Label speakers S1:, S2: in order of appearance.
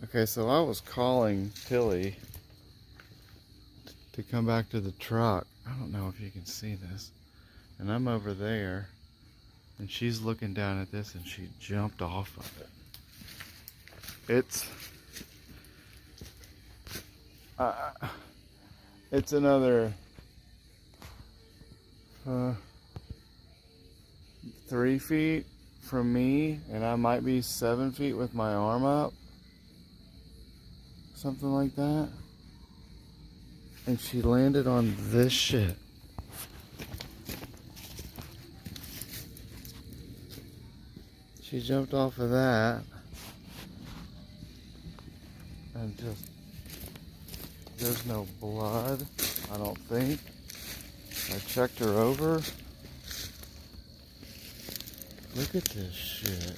S1: Okay, so I was calling Tilly to come back to the truck. I don't know if you can see this. And I'm over there, and she's looking down at this, and she jumped off of it. It's another 3 feet from me, and I might be 7 feet with my arm up. Something like that. And she landed on this shit. She jumped off of that. And just, there's no blood, I don't think. I checked her over. Look at this shit.